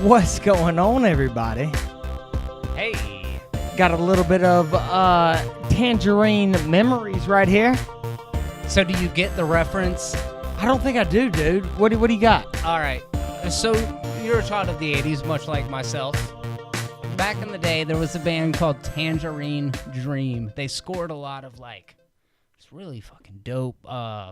What's going on, everybody? Hey. Got a little bit of tangerine memories right here. So do you get the reference? I don't think I do, dude. What do you got? All right. So you're a child of the 80s, much like myself. Back in the day, there was a band called Tangerine Dream. They scored a lot of, it's really fucking dope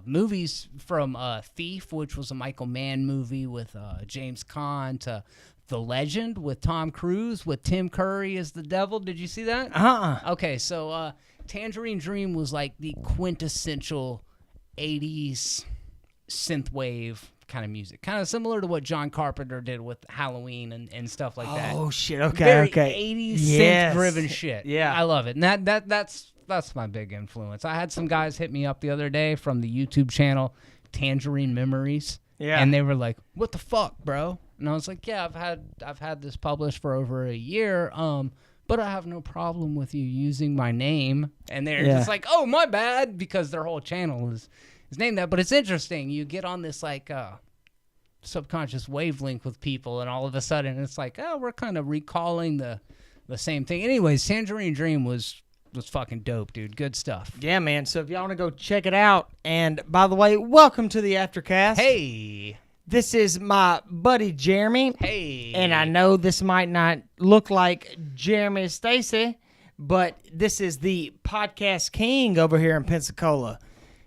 movies, from Thief, which was a Michael Mann movie with James Caan, to The Legend with Tom Cruise with Tim Curry as the devil. Did you see that? Okay, so Tangerine Dream was like the quintessential 80s synthwave kind of music. Kind of similar to what John Carpenter did with Halloween and stuff like that. Oh, shit. Okay, Very okay. 80s Yes. synth-driven shit. Yeah. I love it. And that's my big influence. I had some guys hit me up the other day from the YouTube channel Tangerine Memories. Yeah. And they were like, "What the fuck, bro?" And I was like, "Yeah, I've had this published for over a year. But I have no problem with you using my name." And they're just like, "Oh, my bad," because their whole channel is named that. But it's interesting. You get on this subconscious wavelength with people, and all of a sudden it's like, oh, we're kind of recalling the same thing. Anyways, Tangerine Dream was fucking dope, dude. Good stuff. Yeah, man. So if y'all want to go check it out, and by the way, welcome to the Aftercast. Hey. This is my buddy Jeremy. Hey. And I know this might not look like Jeremy Stacy, but this is the podcast king over here in Pensacola.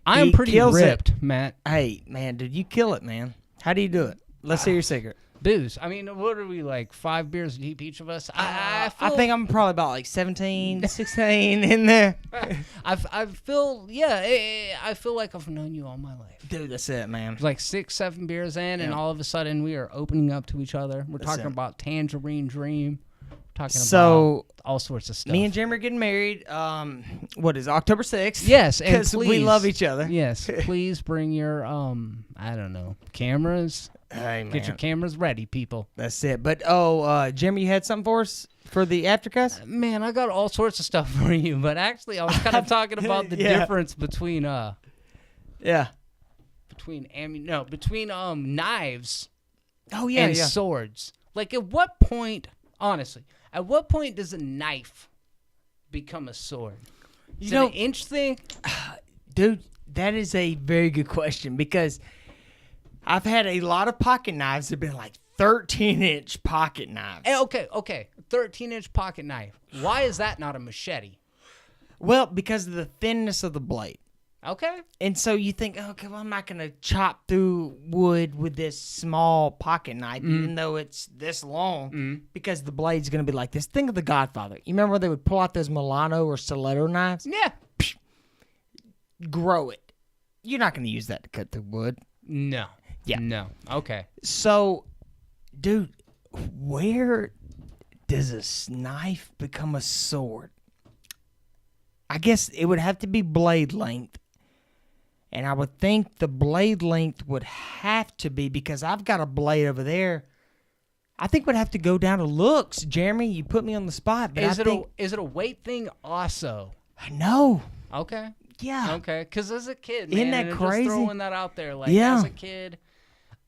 I'm pretty ripped, Matt. Hey, man, did you kill it, man? How do you do it? Let's hear your secret. Booze. I mean, what are we, 5 beers deep each of us? I think I'm probably about 17, 16 in there. I feel like I've known you all my life. Dude, that's it, man. It's 6, 7 beers in, and all of a sudden we are opening up to each other. We're talking about Tangerine Dream. Talking about all sorts of stuff. Me and Jeremy are getting married. What is October 6th? Yes, and because we love each other. Yes, please bring your I don't know, cameras. Hey, man. Get your cameras ready, people. That's it. But Jeremy, you had something for us for the Aftercast? Man, I got all sorts of stuff for you, but actually I was kind of talking about the difference between knives and swords. At what point, honestly, at what point does a knife become a sword? Is it an inch thing? Dude, that is a very good question, because I've had a lot of pocket knives that have been 13-inch pocket knives. Okay. 13-inch pocket knife. Why is that not a machete? Well, because of the thinness of the blade. Okay. And so you think, okay, well, I'm not going to chop through wood with this small pocket knife, even though it's this long, because the blade's going to be like this. Think of The Godfather. You remember when they would pull out those Milano or stiletto knives? Yeah. Psh, grow it. You're not going to use that to cut through wood. No. Yeah. No. Okay. So, dude, where does a knife become a sword? I guess it would have to be blade length. And I would think the blade length would have to be, because I've got a blade over there. I think would have to go down to looks. Jeremy, you put me on the spot. But is it a weight thing also? No. Okay. Yeah. Okay. Because as a kid, Isn't that crazy? Just throwing that out there. As a kid,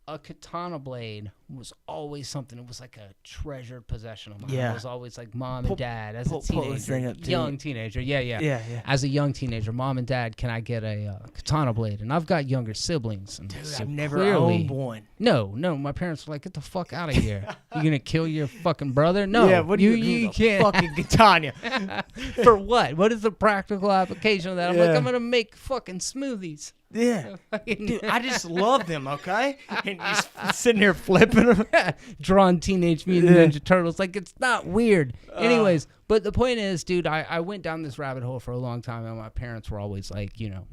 a katana blade was always something. It was like a treasured possession of mine. Yeah. It was always mom and dad as a teenager. Teenager. Yeah. Yeah. As a young teenager, mom and dad, can I get a katana blade? And I've got younger siblings. And Dude, so I've never owned one. No. My parents were like, "Get the fuck out of here! You gonna kill your fucking brother?" No. Yeah. What do you can't. Fucking katana. For what? What is the practical application of that? I'm gonna make fucking smoothies. Yeah. Dude, I just love them, okay? And just sitting here flipping them. Drawing Teenage Mutant Ninja Turtles. It's not weird. Anyways, but the point is, dude, I went down this rabbit hole for a long time, and my parents were always like, you're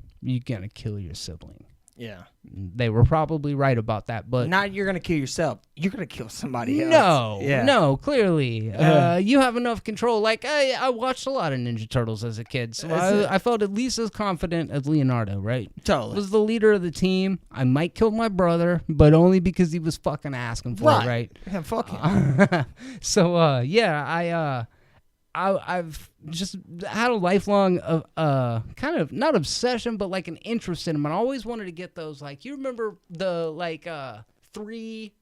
gonna kill your sibling. Yeah. They were probably right about that, but... Not you're going to kill yourself. You're going to kill somebody else. No, clearly. You have enough control. I watched a lot of Ninja Turtles as a kid, so I felt at least as confident as Leonardo, right? Totally. Was the leader of the team. I might kill my brother, but only because he was fucking asking for it, right? Yeah, fuck him. So, I've just had a lifelong kind of not obsession, but an interest in them. And I always wanted to get those. You remember the 3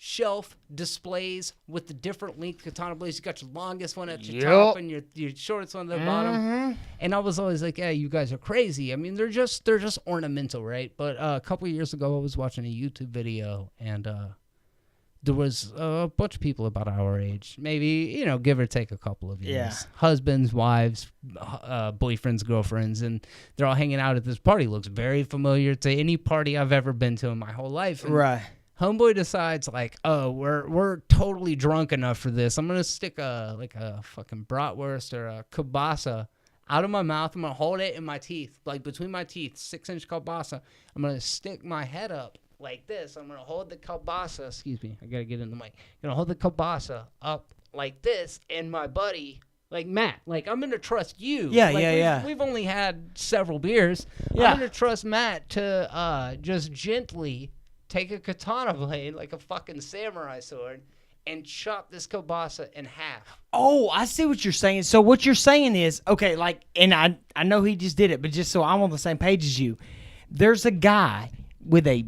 shelf displays with the different length katana blades. You got your longest one at your Yep. top and your shortest one at the bottom. And I was always like, yeah, you guys are crazy. I mean, they're just ornamental, right? But a couple of years ago, I was watching a YouTube video, and there was a bunch of people about our age, maybe, give or take a couple of years. Yeah. Husbands, wives, boyfriends, girlfriends, and they're all hanging out at this party. Looks very familiar to any party I've ever been to in my whole life. And Right. Homeboy decides, like, oh, we're totally drunk enough for this. I'm going to stick a fucking bratwurst or a kielbasa out of my mouth. I'm going to hold it in my teeth, like between my teeth, 6-inch kielbasa. I'm going to stick my head up like this. I'm going to hold the kielbasa. Excuse me. I got to get in the mic. I'm going to hold the kielbasa up like this, and my buddy, like Matt, like, I'm going to trust you. Yeah, like, yeah. We've only had several beers. Yeah. I'm going to trust Matt to just gently take a katana blade, like a fucking samurai sword, and chop this kielbasa in half. Oh, I see what you're saying. So what you're saying is, okay, like, and I know he just did it, but just so I'm on the same page as you, there's a guy with a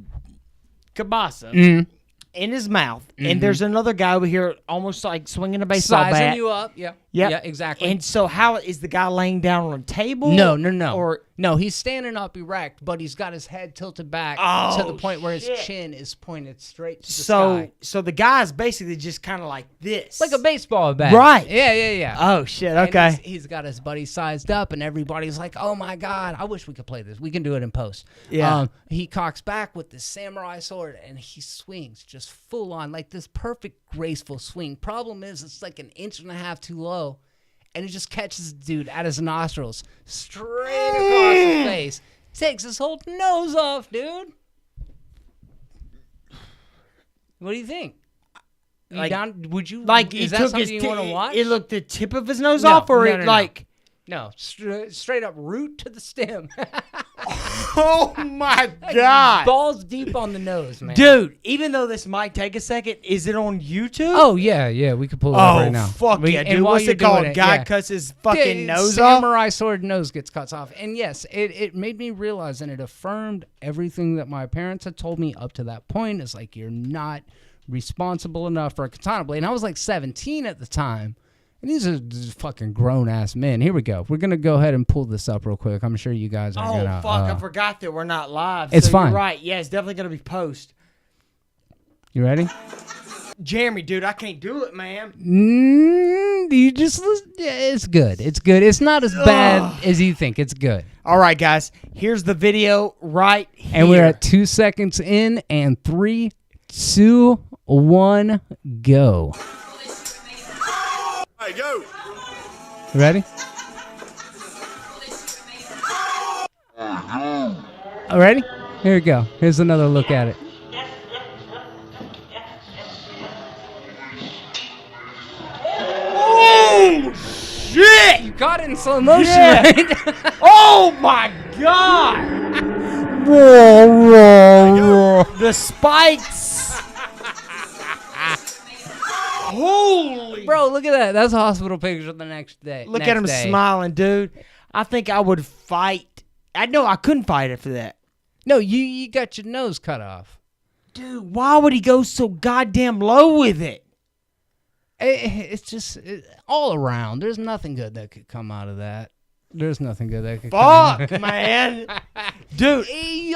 kielbasa in his mouth, and there's another guy over here almost like swinging a baseball Sizing bat. you up, yeah. Yep. Yeah, exactly. And so how is the guy laying down on a table? No. Or No, he's standing up erect, but he's got his head tilted back to the point where his chin is pointed straight to the sky. So the guy's basically just kind of like this. Like a baseball bat. Right. Yeah. Oh, shit, And okay. he's got his buddy sized up, and everybody's like, oh, my God, I wish we could play this. We can do it in post. Yeah. He cocks back with this samurai sword, and he swings just full on, like this perfect, graceful swing. Problem is, it's like 1.5 inches too low, and it just catches the dude at his nostrils, straight across the face. Takes his whole nose off, dude. What do you think? You Like- down? Would you Like, Is he that took something his you want to watch? It looked the tip of his nose No, off, or no, it no, no. like... No, straight up root to the stem. Oh, my God. Balls deep on the nose, man. Dude, even though this might take a second, is it on YouTube? Oh, yeah, we could pull it up Oh, right now. fuck yeah, and dude. while What's you're it called? doing Guy yeah. cuts his fucking Dude, nose off? Samurai sword nose gets cut off. And yes, it made me realize, and it affirmed everything that my parents had told me up to that point. It's like, you're not responsible enough for a katana blade. And I was like 17 at the time. And these are just fucking grown-ass men. Here we go. We're going to go ahead and pull this up real quick. I'm sure you guys are going to... Oh, fuck, I forgot that we're not live. It's so fine. You're right. Yeah, it's definitely going to be post. You ready? Jeremy, dude, I can't do it, man. You just... It's good. It's good. It's not as bad as you think. It's good. All right, guys. Here's the video right here. And we're at 2 seconds in, and 3, 2, 1, go. Hey, go! You ready? All ready? Here we go. Here's another look at it. Oh, shit! You got it in slow motion, Yeah. right? Oh, my God! The spikes! Holy... Bro, look at that. That's a hospital picture the next day. Look next at him day. smiling, dude. I think I would fight. I know I couldn't fight after that. No, you got your nose cut off. Dude, why would he go so goddamn low with it? It's just all around. There's nothing good that could come out of that. There's nothing good that could come Fuck, man. Dude,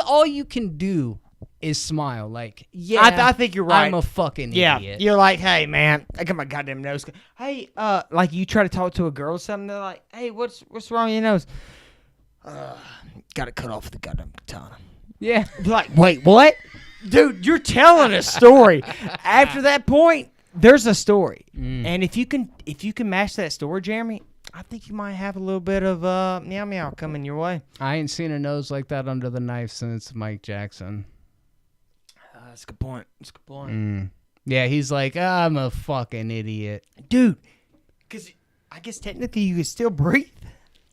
all you can do is smile. Like, yeah, I think you're right. I'm a fucking yeah, idiot. you're like, hey, man, I got my goddamn nose. Hey, like you try to talk to a girl or something, they're like, hey, what's wrong with your nose? Got to cut off the goddamn katana. Yeah. Like, wait, what? Dude, you're telling a story. After that point, there's a story. And if you can match that story, Jeremy, I think you might have a little bit of meow meow coming your way. I ain't seen a nose like that under the knife since Mike Jackson. That's a good point. That's a good point. Yeah, he's like, I'm a fucking idiot. Dude, because I guess technically you could still breathe.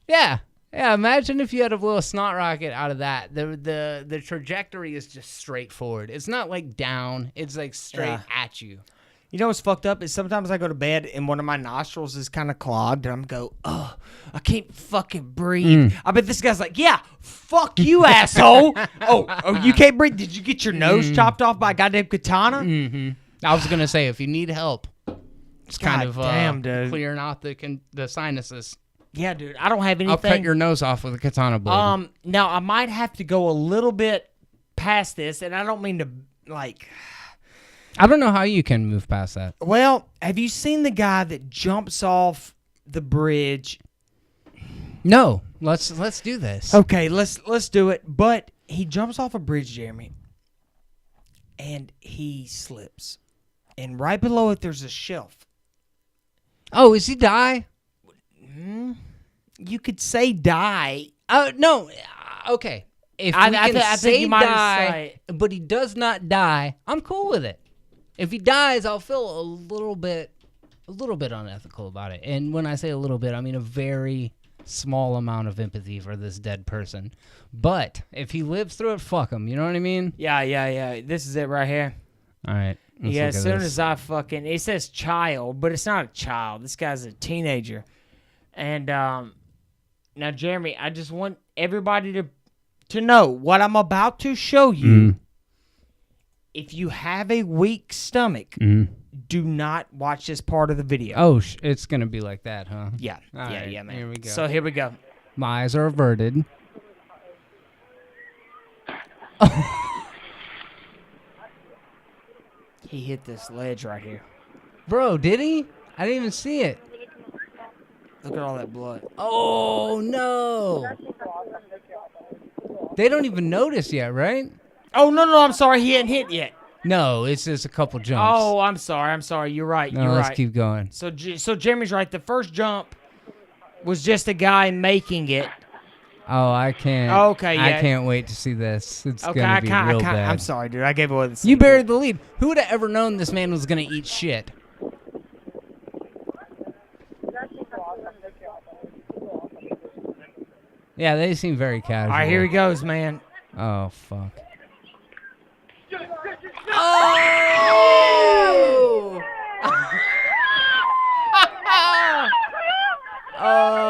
Yeah. Yeah, imagine if you had a little snot rocket out of that. The trajectory is just straight forward. It's not like down. It's like straight at you. You know what's fucked up is sometimes I go to bed and one of my nostrils is kind of clogged and I'm go, oh, I can't fucking breathe. I bet this guy's like, yeah, fuck you, asshole. Oh, you can't breathe? Did you get your nose chopped off by a goddamn katana? I was gonna say if you need help, it's kind of damn, dude. clearing out the sinuses. Yeah, dude. I don't have anything. I'll cut your nose off with a katana blade. Now I might have to go a little bit past this, and I don't mean to like. I don't know how you can move past that. Well, have you seen the guy that jumps off the bridge? No, let's do this. Okay, let's do it. But he jumps off a bridge, Jeremy, and he slips, and right below it there's a shelf. Oh, is he die? You could say die. No. Okay. If we can say die, but he does not die, I'm cool with it. If he dies, I'll feel a little bit unethical about it. And when I say a little bit, I mean a very small amount of empathy for this dead person. But if he lives through it, fuck him. You know what I mean? Yeah. This is it right here. All right. Yeah, as soon as I fucking... It says child, but it's not a child. This guy's a teenager. And now, Jeremy, I just want everybody to know what I'm about to show you. If you have a weak stomach, do not watch this part of the video. Oh, it's going to be like that, huh? Yeah. Right, Yeah, man. Here we go. So here we go. My eyes are averted. He hit this ledge right here. Bro, did he? I didn't even see it. Look at all that blood. Oh, no. They don't even notice yet, right? Oh, no, I'm sorry. He hadn't hit yet. No, it's just a couple jumps. Oh, I'm sorry. You're right. No, You're let's right. keep going. So Jeremy's right. The first jump was just a guy making it. Oh, I can't. Okay, yeah. I can't wait to see this. It's Okay, going to be real bad. I'm sorry, dude. I gave away the You buried the lead. Who would have ever known this man was going to eat shit? Yeah, they seem very casual. All right, here he goes, man. Oh, fuck. Oh! Oh!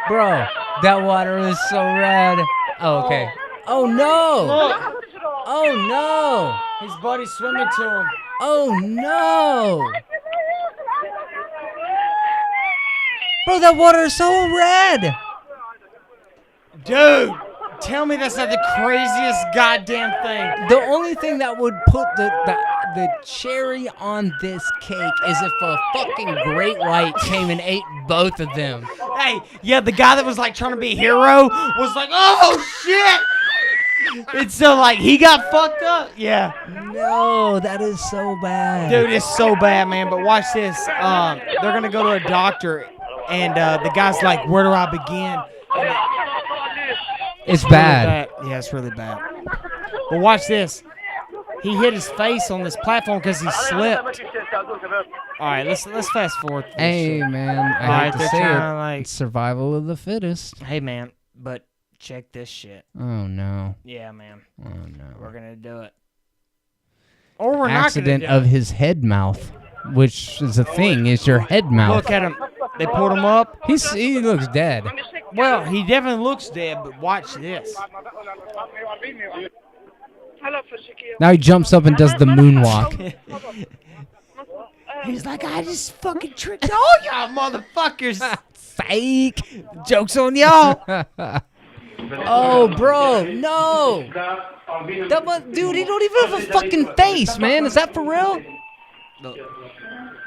Bro, that water is so red. Oh, okay. Oh, no! Look, Oh, no! his buddy's swimming to him. Oh, no! Bro, that water is so red! Dude, tell me that's not the craziest goddamn thing. The only thing that would put the cherry on this cake is if a fucking great white came and ate both of them. Hey, yeah, the guy that was like trying to be a hero was like, oh shit! And so like he got fucked up. Yeah. No, that is so bad. Dude, it's so bad, man. But watch this. They're gonna go to a doctor, and the guy's like, where do I begin? And it's really bad. Yeah, it's really bad. But watch this. He hit his face on this platform because he slipped. All right, let's fast forward. Through this Hey, shit. man, All I right, hate to they're say trying it. to, like- It's survival of the fittest. Hey, man, but check this shit. Oh, no. Yeah, man, Oh, no. we're gonna do it. Or we're Accident not gonna of do his head mouth, which is a thing, is your head it. mouth. Look at him. They pulled him up. He looks dead. Well, he definitely looks dead, but watch this. Now he jumps up and does the moonwalk. He's like, I just fucking tricked all y'all motherfuckers. Fake. Joke's on y'all. Oh, bro, no. Dude, he don't even have a fucking face, man. Is that for real?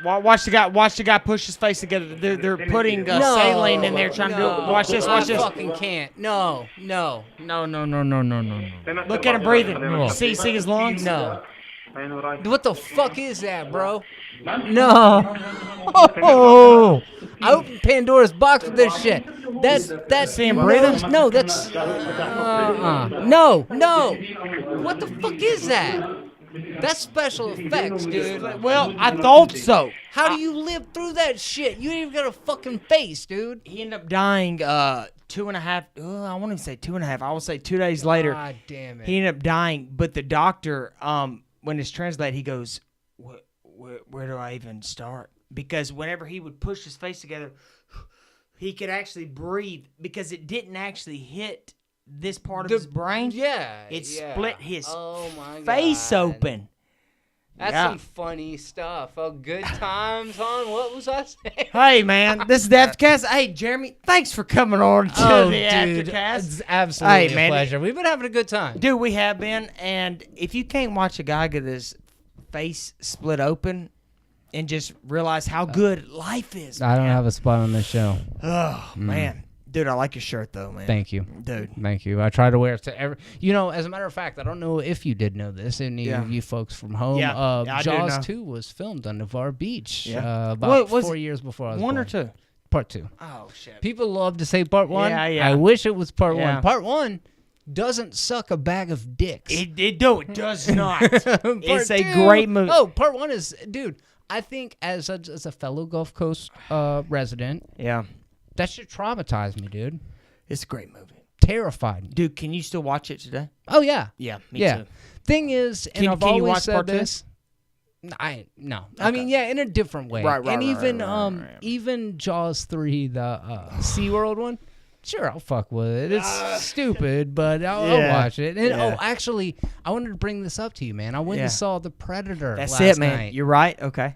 Watch the guy push his face together. They're putting saline in there trying to do it. Watch this. I fucking can't. No. Look at him breathing. See his lungs? No. What the fuck is that, bro? No. Oh. I opened Pandora's box with this shit. That's See him breathing? No, that's no. What the fuck is that? That's special effects, dude. Well, I thought so. How do you live through that shit? You ain't even got a fucking face, dude. He ended up dying 2.5. I won't even say 2.5. I will say 2 days later. God damn it. He ended up dying, but the doctor, when it's translated, he goes, where do I even start? Because whenever he would push his face together, he could actually breathe because it didn't actually hit this part of his brain. Yeah. It split his my face God. open. That's Yeah. some funny stuff. Oh, good times, hon. What was I saying? Hey, man, this is the Aftercast. Hey, Jeremy, thanks for coming on to the Aftercast. It's absolutely Hey, man. a pleasure. We've been having a good time. Dude, we have been, and if you can't watch a guy get his face split open and just realize how good life is, I don't have a spot on this show. oh, man. Dude, I like your shirt, though, man. Thank you. Dude. Thank you. I try to wear it to every. You know, as a matter of fact, I don't know if you did know this, any of you folks from home. Yeah. I do know. Jaws 2 was filmed on Navarre Beach Yeah. about Was 4 years before I was one born. or two? Part 2. Oh, shit. People love to say part 1. Yeah. I wish it was part Yeah. 1. Part 1 doesn't suck a bag of dicks. It does not. It's Part a 2 great movie. Oh, part 1 is, dude, I think as a fellow Gulf Coast resident, Yeah. that shit traumatized me, dude. It's a great movie. Terrified. Dude, can you still watch it today? Oh, yeah. Yeah, me Yeah. too. Thing is, and Can- I've can you always watch said part 2? this. I mean, yeah, in a different way. Right, and even right. even Jaws 3, the SeaWorld one. Sure, I'll fuck with it. It's stupid, but I'll watch it. And Yeah. actually, I wanted to bring this up to you, man. I went and saw The Predator That's last it, man. night. You're right. Okay.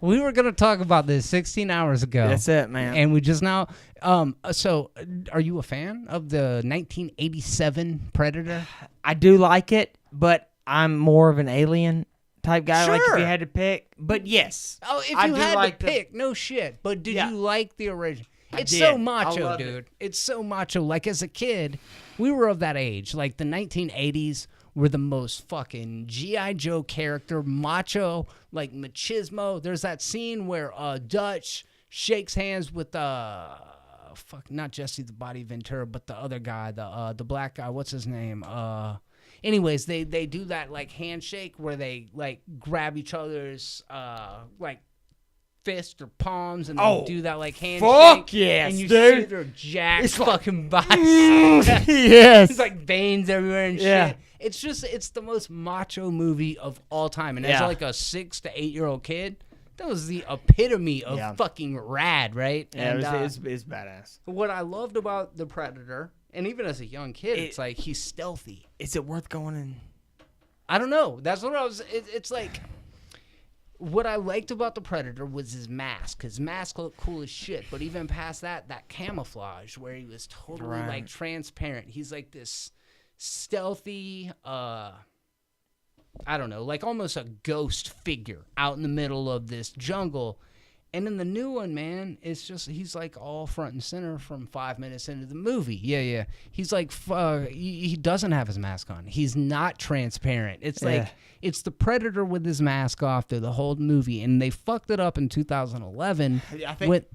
We were gonna talk about this 16 hours ago. That's it, man. And we just now. So, are you a fan of the 1987 Predator? I do like it, but I'm more of an Alien type guy. Like Sure. if you had to pick, but yes. Oh, if I you do had like to pick, no shit. But did Yeah. you like the original? It's did. so I macho, loved dude. It's so macho. Like as a kid, we were of that age. Like the 1980s were the most fucking G.I. Joe character, macho, like machismo. There's that scene where Dutch shakes hands with not Jesse the Body Ventura, but the other guy, the black guy. What's his name? Anyways, they do that like handshake where they like grab each other's like fist or palms and they do that like handshake. Fuck yes, and you dude. see their jacked It's like- fucking biceps. Yes. It's like veins everywhere and Yeah. shit. It's the most macho movie of all time. And as Yeah. like a 6 to 8 year old kid, that was the epitome of Yeah. fucking rad, right? Yeah, and it's badass. what I loved about the Predator, and even as a young kid, it's like he's stealthy. Is it worth going in? I don't know. That's what I was. It's like what I liked about the Predator was his mask. His mask looked cool as shit. But even past that camouflage where he was totally like transparent. He's like this stealthy. I don't know, like almost a ghost figure out in the middle of this jungle. And in the new one, man, it's just he's like all front and center from 5 minutes into the movie. Yeah. He's like he doesn't have his mask on. He's not transparent. It's like it's the Predator with his mask off through the whole movie, and they fucked it up in 2011. I think. With,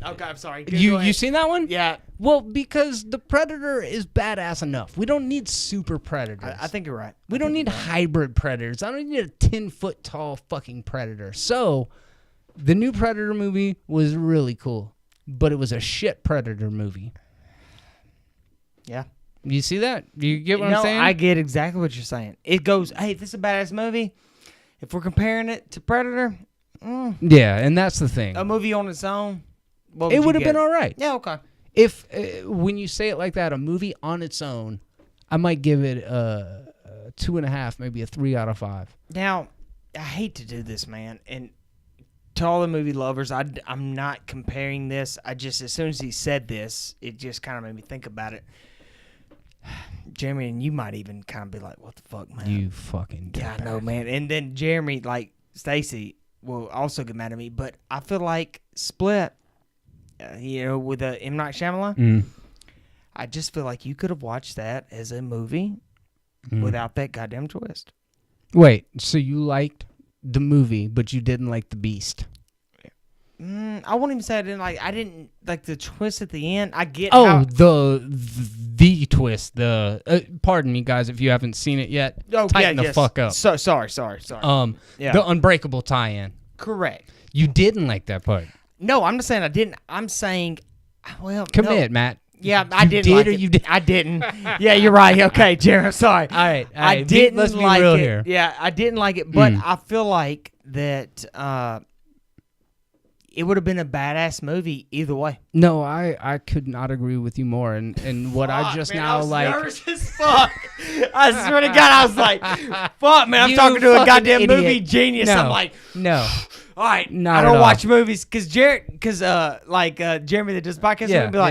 Okay, I'm sorry. you seen that one? Yeah. Well, because the Predator is badass enough. We don't need super Predators. I think you're right. We don't need hybrid Predators. I don't need a 10-foot tall fucking Predator. So, the new Predator movie was really cool, but it was a shit Predator movie. Yeah. You see that? Do you get what I'm saying? I get exactly what you're saying. It goes, hey, this is a badass movie. If we're comparing it to Predator, yeah, and that's the thing. a movie on its own, It would have been all right. Yeah, okay. If when you say it like that, a movie on its own, I might give it a 2.5, maybe a 3 out of 5. Now, I hate to do this, man, and to all the movie lovers, I'm not comparing this. I just, as soon as he said this, it just kind of made me think about it. Jeremy, and you might even kind of be like, what the fuck, man? You fucking Yeah, I know, man. And then Jeremy, like Stacy, will also get mad at me, but I feel like Split, with M. Night Shyamalan, I just feel like you could have watched that as a movie without that goddamn twist. Wait, so you liked the movie, but you didn't like the Beast? I won't even say I didn't like the twist at the end. I get the twist. Pardon me, guys, if you haven't seen it yet. Tighten the fuck up. So sorry. The Unbreakable tie-in. Correct. You didn't like that part. No, I'm not saying I didn't. I'm saying, well, Commit, no. Matt. Yeah, I didn't. Did like or it. you did? I didn't. Yeah, you're right. Okay, Jeremy. Sorry. All right. I didn't Let's be like real it. here. Yeah, I didn't like it, but I feel like that it would have been a badass movie either way. No, I could not agree with you more. And what I just man, now I was like. nervous as fuck. I swear to God, I was like, fuck, man, I'm You talking to a fucking goddamn idiot. movie genius. No. I'm like, No. all right, Not I at don't all. watch movies because Jeremy that does podcasts Yeah, would be like,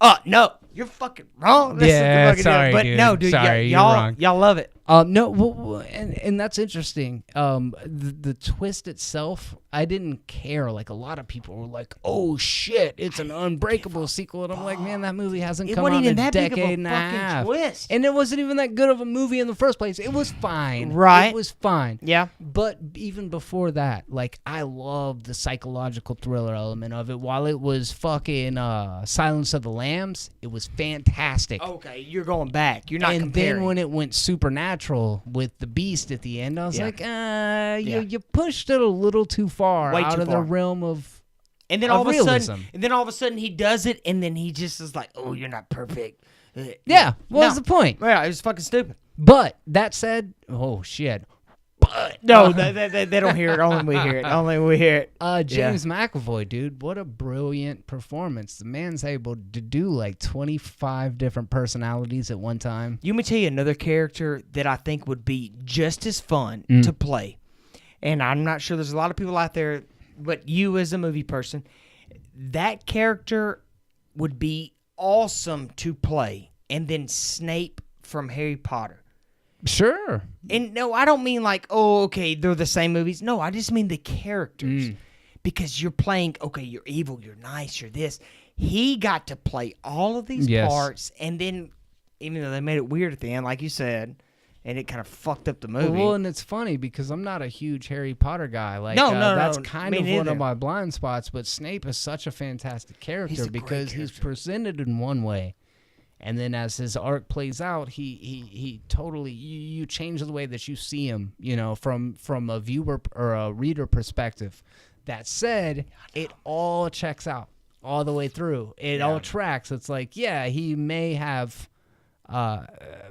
yeah. No, you're fucking wrong. This is the Yeah, fucking deal. sorry, But dude. no, dude, Sorry, you're y'all, wrong. y'all love it. No, well, and that's interesting. The twist itself, I didn't care. Like a lot of people were like, "Oh shit, it's an Unbreakable sequel," and I'm like, "Man, that movie hasn't It come wasn't out in even a that big of a decade and a fucking half." twist. And it wasn't even that good of a movie in the first place. It was fine. Right. It was fine. Yeah. But even before that, like I loved the psychological thriller element of it. While it was fucking Silence of the Lambs, it was fantastic. Okay, you're going back. You're not And comparing. then when it went supernatural with the beast at the end, I was Yeah. like, you pushed it a little too far Way out too of the far. realm of And then of all of a realism. sudden, he does it, and then he just is like, "Oh, you're not perfect." Yeah, what was No. the point? Yeah, it was fucking stupid. But that said, oh shit. But No, they don't hear it. Only we hear it. Only we hear it. James McAvoy, dude, what a brilliant performance. The man's able to do like 25 different personalities at one time. You me tell you another character that I think would be just as fun to play, and I'm not sure there's a lot of people out there, but you as a movie person, that character would be awesome to play, and then Snape from Harry Potter. Sure. And no, I don't mean like, oh, okay, they're the same movies. No, I just mean the characters. Because you're playing, okay, you're evil, you're nice, you're this. He got to play all of these Yes. parts, and then, even though they made it weird at the end, like you said, and it kind of fucked up the movie. Well, and it's funny because I'm not a huge Harry Potter guy. Like, No, that's no, kind me of one neither. of my blind spots. But Snape is such a fantastic character He's a great because he's character. presented in one way, and then as his arc plays out, he totally you change the way that you see him. You know, from a viewer or a reader perspective. That said, it all checks out all the way through. It all tracks. It's like, yeah, he may have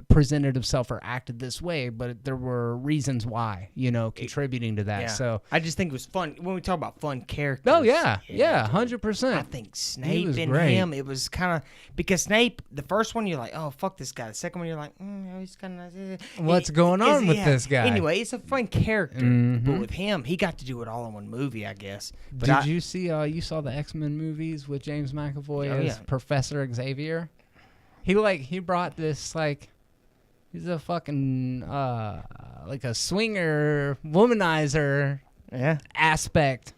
presented himself or acted this way, but there were reasons why, contributing to that. Yeah. So, I just think it was fun. When we talk about fun characters. oh yeah, dude. 100%. I think Snape was and great. him, it was kind of, because Snape, the first one, you're like, oh, fuck this guy. The second one, you're like, he's kind of. What's going on with this guy? Anyway, it's a fun character. Mhm. But with him, he got to do it all in one movie, I guess. But Did you see? You saw the X-Men movies with James McAvoy Oh, as yeah. Professor Xavier. He brought this he's a fucking like a swinger womanizer Yeah. aspect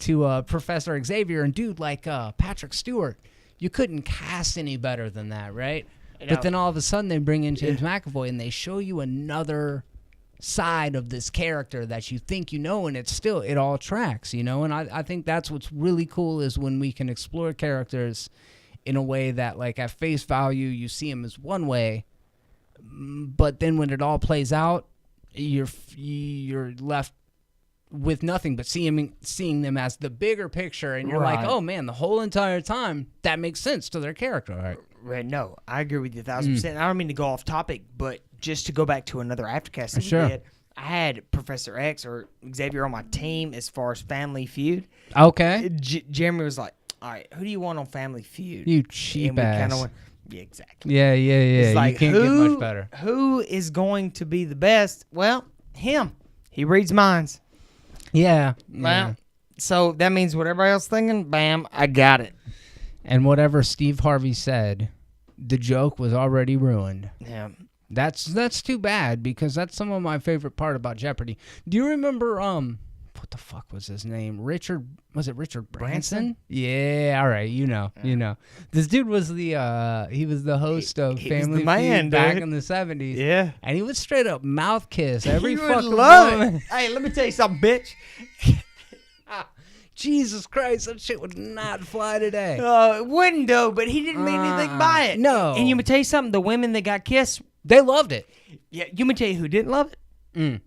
to Professor Xavier, and dude, Patrick Stewart, you couldn't cast any better than that, right? No. But then all of a sudden they bring in James McAvoy and they show you another side of this character that you think you know, and it all tracks, and I think that's what's really cool is when we can explore characters in a way that, like, at face value you see them as one way, but then when it all plays out, you're left with nothing but seeing them as the bigger picture, and you're like, Right. oh man, the whole entire time that makes sense to their character, right? Right, no, I agree with you 1,000%. I don't mean to go off topic, but just to go back to another Aftercast that Sure. we did, I had Professor X or Xavier on my team as far as Family Feud. Okay. Jeremy was like, all right, who do you want on Family Feud? You cheap And we ass. kinda went, yeah, exactly. Yeah. It's like, you can't who, get much better. Who is going to be the best? Well, him. He reads minds. Yeah. Well, so that means what everybody else thinking, bam, I got it. And whatever Steve Harvey said, the joke was already ruined. Yeah. That's too bad because that's some of my favorite part about Jeopardy. Do you remember what the fuck was his name? Richard Branson? Branson? Yeah, all right, you know. This dude was he was the host of he was Family the man, Feud back dude. in the 70s. Yeah. And he would straight up mouth kiss every You would fucking love woman. it. Hey, let me tell you something, bitch. Jesus Christ, that shit would not fly today. It wouldn't though, but he didn't mean anything by it. No. And you me tell you something, the women that got kissed, They loved it. yeah, you me tell you who didn't love it?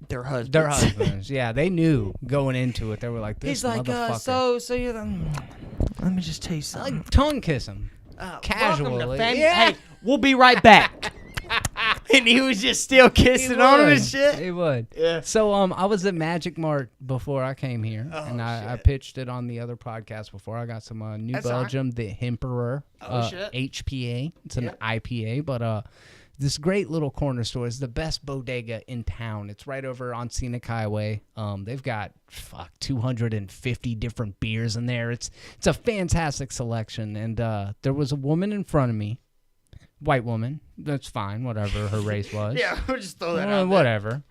Their husbands. Their husbands, yeah, they knew going into it. They were like, "This He's like, motherfucker." so you're the, let me just tell you something. Like tongue kiss him. Welcome to casually. Family- Yeah. Hey, we'll be right back. And he was just still kissing on him and shit. He would. Yeah. So I was at Magic Mart before I came here, and I pitched it on the other podcast before. I got some New That's Belgium, the Hemperor, shit. HPA. It's an IPA, but this great little corner store is the best bodega in town. It's right over on Scenic Highway. They've got 250 different beers in there. It's a fantastic selection. And there was a woman in front of me, white woman. That's fine, whatever her race was. Yeah, we'll just throw that out there. Whatever.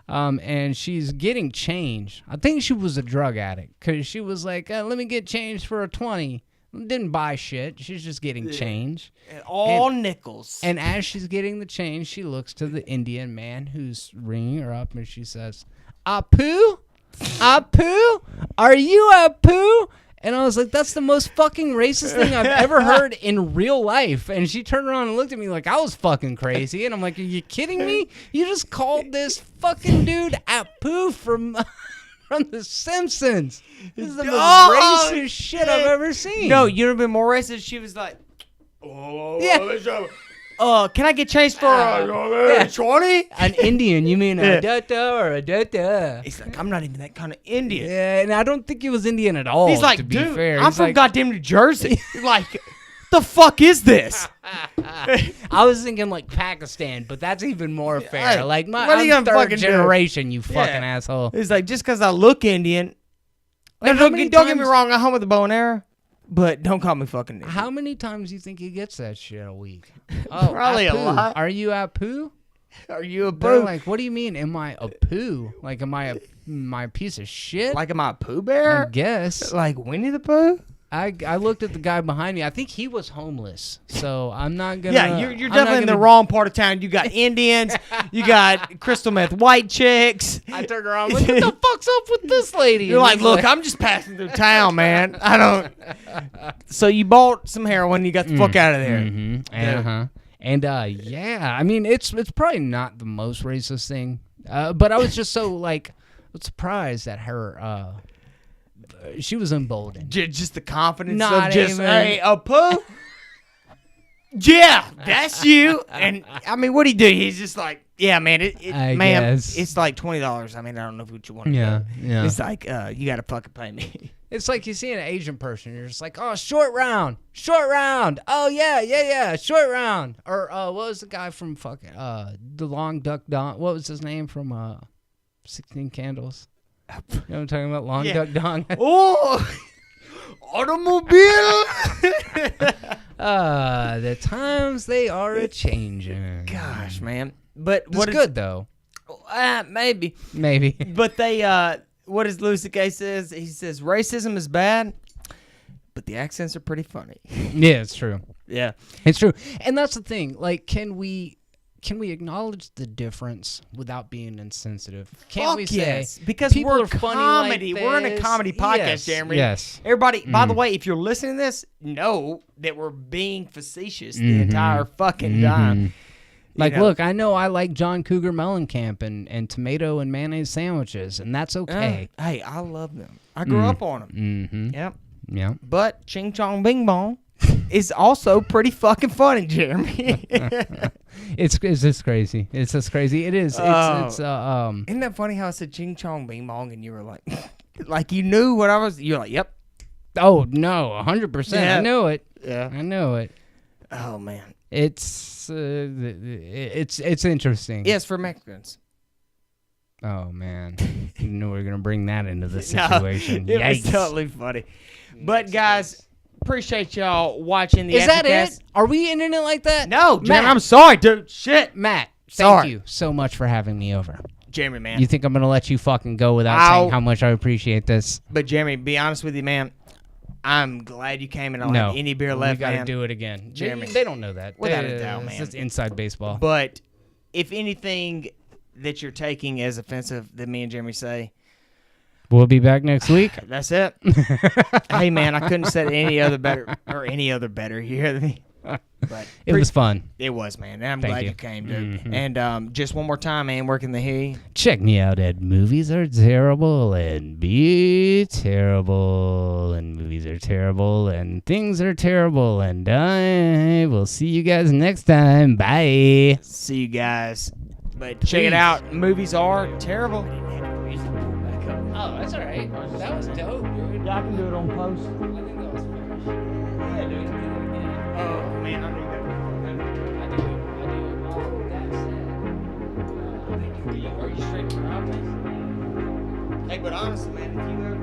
And she's getting change. I think she was a drug addict because she was like, let me get change for a 20. Didn't buy shit. She's just getting change. And all nickels. And as she's getting the change, she looks to the Indian man who's ringing her up, and she says, Apu? Apu? Are you Apu? And I was like, that's the most fucking racist thing I've ever heard in real life. And she turned around and looked at me like I was fucking crazy. And I'm like, are you kidding me? You just called this fucking dude Apu from The Simpsons. This is the most racist shit I've ever seen. No, you know, been more racist. She was like, can I get changed for 20? An Indian, you mean a dutta or a dutta? He's like, I'm not even that kind of Indian. Yeah, and I don't think he was Indian at all. He's like, to be dude, fair. I'm He's from like, goddamn New Jersey. Like, the fuck is this? I was thinking like Pakistan, but that's even more fair. Like, what are you I'm gonna third fucking do? generation, you fucking asshole. He's like, just because I look Indian. Like, Don't get me wrong, I home with a bow and arrow, but don't call me fucking Indian. How many times do you think he gets that shit a week? Oh, Probably Apu. a lot. Are you Apu? Are you a They're boo? like, what do you mean? Am I a poo? Like, am I a piece of shit? Like, am I a Pooh I Bear? guess. Like Winnie the Pooh? I looked at the guy behind me. I think he was homeless. So I'm not gonna. Yeah, you're definitely in the wrong part of town. You got Indians, you got crystal meth white chicks. I turned around like, what the fuck's up with this lady? You're And like, he's look, I'm just passing through town, man. I don't. So you bought some heroin, you got the fuck out of there. Uh-huh. And yeah, I mean, it's probably not the most racist thing, but I was just so like surprised at her. She was emboldened. Just the confidence Not of just, even- hey, a Pooh? Yeah, that's you. And I mean, what'd he do? He's just like, yeah, man, I ma'am, guess. it's like $20. I mean, I don't know what you want to do. Yeah. It's like, you got to fucking pay me. It's like you see an Asian person, you're just like, oh, short round. Oh yeah, short round. Or what was the guy from fucking the Long Duck Dong? What was his name from 16 Candles? You know what I'm talking about? Long Duck Dong. Oh, automobile. The times they are a changing. Gosh, man. But It's what is good though. Maybe. Maybe. But they, what does Louis C.K. says? He says racism is bad, but the accents are pretty funny. Yeah, it's true. Yeah. It's true. And that's the thing. Like, can we acknowledge the difference without being insensitive? Can't Fuck we say yes, because people we're are funny comedy. like We're in a this? comedy podcast, Yes, Jeremy. yes. Everybody, by the way, if you're listening to this, know that we're being facetious the entire fucking time. Like, You know? look, I know I like John Cougar Mellencamp and tomato and mayonnaise sandwiches, and that's okay. Hey, I love them. I grew up on them. Mm-hmm. Yep. Yeah. But Ching Chong Bing Bong is also pretty fucking funny, Jeremy. It's just crazy. It's just crazy. It is. It's Isn't that funny how I said Ching Chong Bing Bong and you were like, like you knew what I was? You're like, yep. Oh no, 100%. Yeah. I knew it. Yeah. I knew it. Oh man. It's interesting. Yes, for Mexicans. Oh man, you knew we were gonna bring that into the situation. No, it was Yikes. totally funny. But guys, appreciate y'all watching the Is that Aftercast. it? Are we ending it like that? No, Jeremy, Matt. I'm sorry, dude. Shit. Matt, Sorry. thank you so much for having me over. Jeremy, man. You think I'm gonna let you fucking go without saying how much I appreciate this? But Jeremy, be honest with you, man. I'm glad you came and I don't No, have any beer left, we gotta man. do it again. Jeremy. They don't know that. Without a doubt, It's man. just inside baseball. But if anything that you're taking as offensive that me and Jeremy say, We'll be back next week. that's it. Hey, man, I couldn't have said any other better. You hear me? But It was fun. It was, man. And I'm Thank glad you. you came, dude. Mhm. And just one more time, man, where can they hear you? Check me out at Movies Are Terrible and Be Terrible. And movies are terrible and things are terrible. And I will see you guys next time. Bye. See you guys. But check it out. Movies are terrible. Oh, that's all right. That was dope, dude. Yeah, I can do it on post. I think that was fair. Yeah, dude. Oh, man, I knew that. I do. That said, are you straight from your office? Hey, but honestly, man, if you ever